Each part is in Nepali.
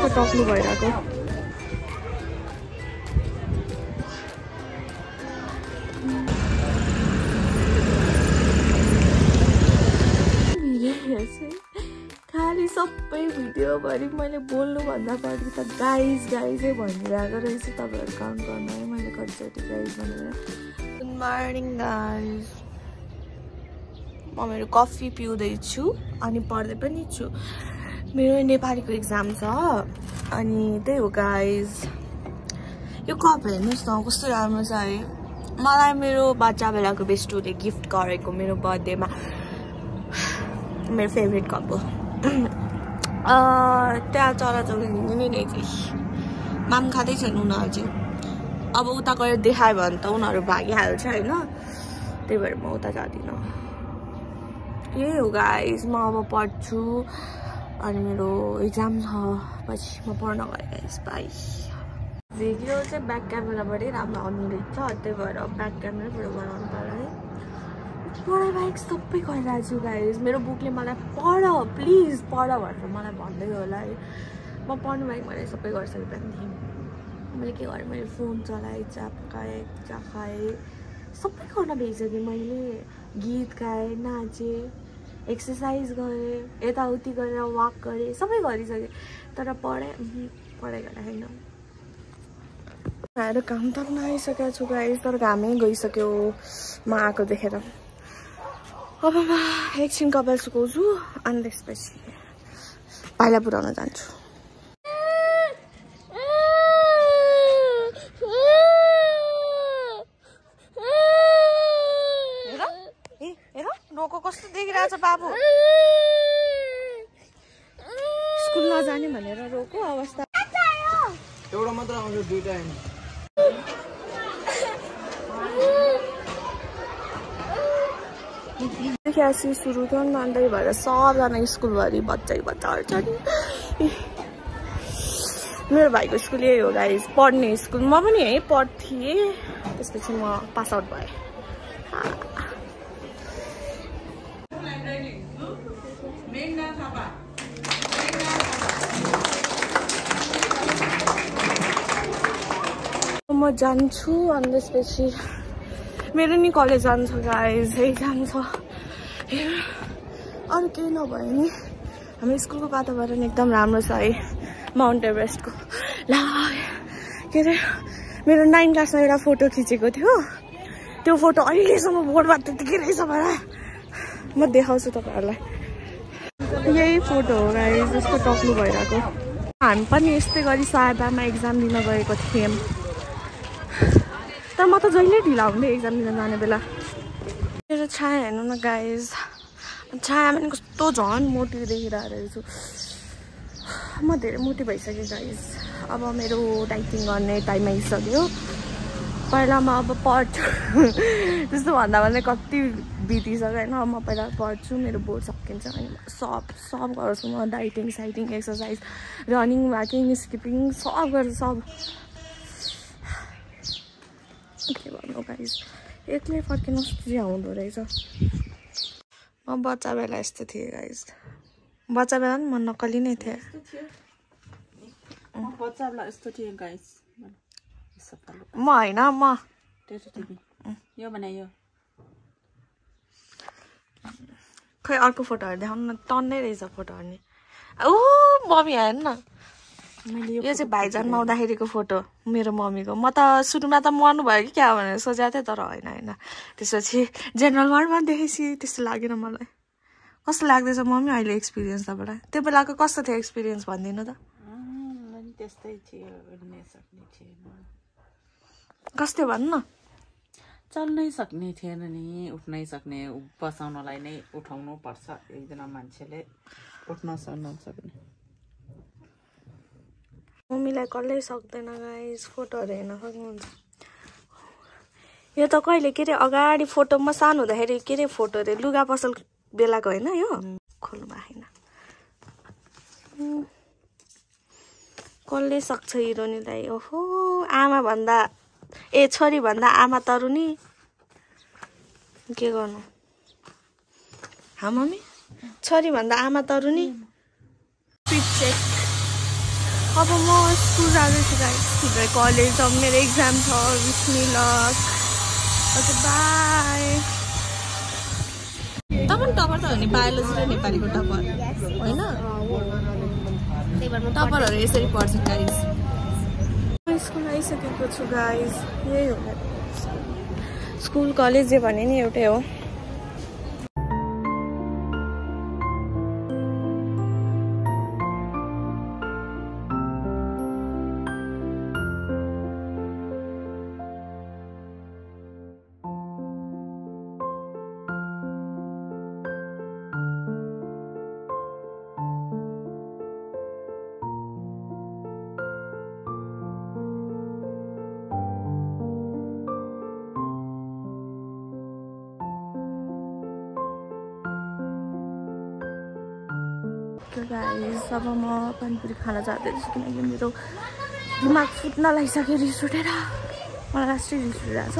यसको टक्नु भइरहेको खाली सबै भिडियोभरि मैले बोल्नुभन्दा बढी त गाइज गाइजै भनिरहेको रहेछु तपाईँहरू काउन्ट गर्नु है मैले कतिचोटि गाइज भनेर गुड मर्निङ गाइज म मेरो कफी पिउँदैछु अनि पढ्दै पनि छु मेरो नेपालीको एक्जाम छ अनि त्यही हो गाइज यो कप हेर्नुहोस् न कस्तो राम्रो छ है मलाई मेरो बच्चा बेलाको बेस्टुले गिफ्ट गरेको मेरो बर्थडेमा मेरो फेभरेट कप हो त्यहाँ चराचुरुङ्गी नै रहेछ माम खाँदैछन् उनीहरू चाहिँ अब उता गएर देखायो भने त उनीहरू भागिहाल्छ होइन त्यही भएर म उता जाँदिनँ यही हो गाइस म अब पढ्छु अनि मेरो एक्जाम छ पछि म पढ्न गएँ गाइस बाई भिडियो चाहिँ ब्याक क्यामेराबाटै राम्रो आउने रहेछ त्यही भएर ब्याक क्यामेराबाट बनाउनु पर्यो है पढाइ बाहेक सबै गरिरहेको छु गाइस मेरो बुकले मलाई पढ प्लिज पढ भनेर मलाई भन्दै होला है म पढ्नु बाहेक मैले सबै गरिसकेँ त्यहाँदेखि मैले के गरेँ मैले फोन चलाएँ चिया पकाएँ चिया खाएँ सबै गर्न भइसकेँ मैले गीत गाएँ नाचेँ एक्सर्साइज गरेँ यताउति गरेर वाक गरेँ सबै गरिसकेँ तर पढाइ गरेर होइन आएर काम तक्न आइसकेको छु गाइस तर घामै गइसक्यो म आएको देखेर अब म एकछिन कपाल सुकाउँछु अनि त्यसपछि पाइला पुऱ्याउन जान्छु हेर रोको कस्तो देखिरहेछ बाबु स्कुल नजाने भनेर रोको अवस्था एउटा मात्र आउँछ दुईटा हैन क्लासी सुरु थियो नि अन्त भएर सबजना स्कुलभरि बच्चाहरू छ नि मेरो भाइको स्कुल यही हो गाइस पढ्ने स्कुल म पनि यहीँ पढ्थेँ त्यसपछि म पास आउट भएँ म जान्छु अनि त्यसपछि मेरो नि कलेज जान्छ गाइस एक्जाम छ अरू केही नभए नि हाम्रो स्कुलको वातावरण एकदम राम्रो छ है माउन्ट एभरेस्टको ला के अरे मेरो 9 क्लासमा एउटा फोटो खिचेको थियो त्यो फोटो अहिलेसम्म बोर्डमा त्यतिकै रहेछ भएर म देखाउँछु तपाईँहरूलाई यही फोटो हो गाइस जस्तो टक्नु भइरहेको हामी पनि यस्तै गरी सायदामा एक्जाम दिन गएको थियौँ तर म त जहिले ढिला हुन्थेँ एक्जाम दिन जाने बेला मेरो छाया हेर्नु न गाइस छाया पनि कस्तो झन् मोटी देखिरहेको रहेछु म धेरै मोटी भइसकेँ गाइस अब मेरो डाइटिङ गर्ने टाइम आइसक्यो पहिला म अब पढ्छु त्यस्तो भन्दा भन्दै कति बितिसक्यो होइन म पहिला पढ्छु मेरो बोर्ड सकिन्छ अनि सब गर्छु म डाइटिङ साइटिङ एक्सर्साइज रनिङ वाकिङ स्किपिङ सब गर्छु सब के भन्नु गाइस एक्लै फर्किनु चाहिँ हुँदो रहेछ म बच्चा बेला यस्तो थिएँ गाइस बच्चा बेला नि म नक्कली नै थिएँ बच्चा बेला यस्तो थियो गाइस म होइन म यो भने यो खै अर्को फोटोहरू देखाउनु न टन्नै रहेछ फोटोहरू नि ओ मम्मी हेर्नु न यो चाहिँ भाइ जन्माउँदाखेरिको फोटो मेरो मम्मीको म त सुरुमा त मर्नु भयो कि क्या भनेर सोचेको थिएँ तर होइन त्यसपछि जेनरल वार्डमा देखेपछि त्यस्तो लागेन मलाई कस्तो लाग्दैछ मम्मी अहिले एक्सपिरियन्स तपाईँलाई त्यो बेलाको कस्तो थियो एक्सपिरियन्स भनिदिनु त त्यस्तै थियो उड्नै सक्ने थिएन कस्तो भन्नु न चल्नै सक्ने थिएन नि उठ्नै सक्ने बसाउनलाई नै उठाउनु पर्छ एकजना मान्छेले उठ्न नसक्ने मम्मीलाई कसले सक्दैन गाइस फोटोहरू हेर्न सक्नुहुन्छ यो त कहिले के अरे अगाडि फोटो म सानो हुँदाखेरि के अरे फोटो अरे लुगा पसल बेलाको होइन यो खोल्नु भएन कसले सक्छ हिरोनीलाई ओहो आमा भन्दा छोरी भन्दा आमा तरुनी के गर्नु हा मम्मी छोरी भन्दा आमा तरुनी फिट चेक अब म स्कुल जाँदैछु गाइस भरे कलेज अब मेरो एक्जाम छ wish me luck okay by तपाईँ टपर त हो नि बायोलोजी र नेपालीको टपर होइन टपरहरू यसरी पढ्छ गाइस स्कुल आइसकेको छु गाइस यही हो स्कुल कलेज जे भने नि एउटै हो गाइस अब म पानीपुरी खान जाँदैछु किनकि मेरो दिमाग फुट्न लागिसक्यो रिस उठेर मलाई लास्टै रिस उठिरहेको छ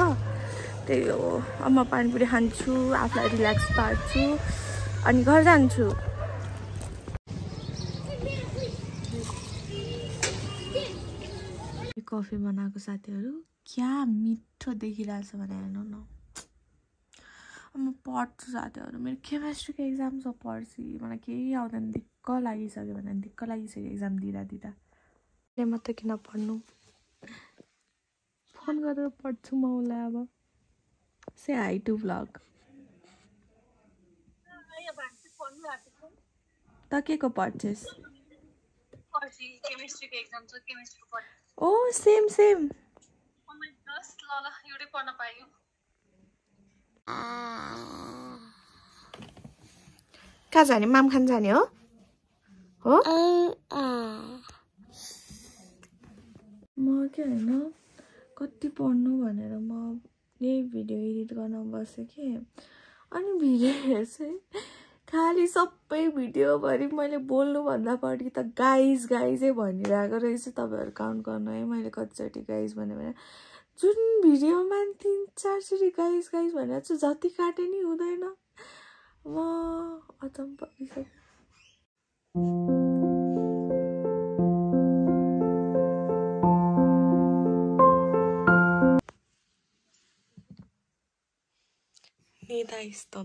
त्यही हो अब म पानीपुरी खान्छु आफूलाई रिल्याक्स पार्छु अनि घर जान्छु कफी बनाएको साथीहरू क्या मिठो देखिरहेछ भने हेर्नु न म पढ्छु साथीहरू मेरो केमिस्ट्रीको एक्जाम छ पर्सि मलाई केही आउँदैन दिक्क लागिसक्यो भने दिक्क लागिसक्यो एक्जाम दिँदा मात्रै किन पढ्नु फोन गरेर पढ्छु म उसलाई अब से हाई टु भ्लग त के को पढ्छेस् ओ सेम सेम कहाँ जाने माम खान जाने हो म के होइन कति पढ्नु भनेर म यही भिडियो एडिट गर्न बसेँ कि अनि भिडियो हेर्छु खालि सबै भिडियोभरि मैले बोल्नुभन्दा बढी त गाइज गाइजै भनिरहेको रहेछु तपाईँहरू काउन्ट गर्नु है मैले कतिचोटि गाइज भने जुन भिडियोमा 3-4 चोटि गाइज गाइज भनेर चाहिँ जति काटे नि हुँदैन म अचम्म परिसक्यो निदाइस् त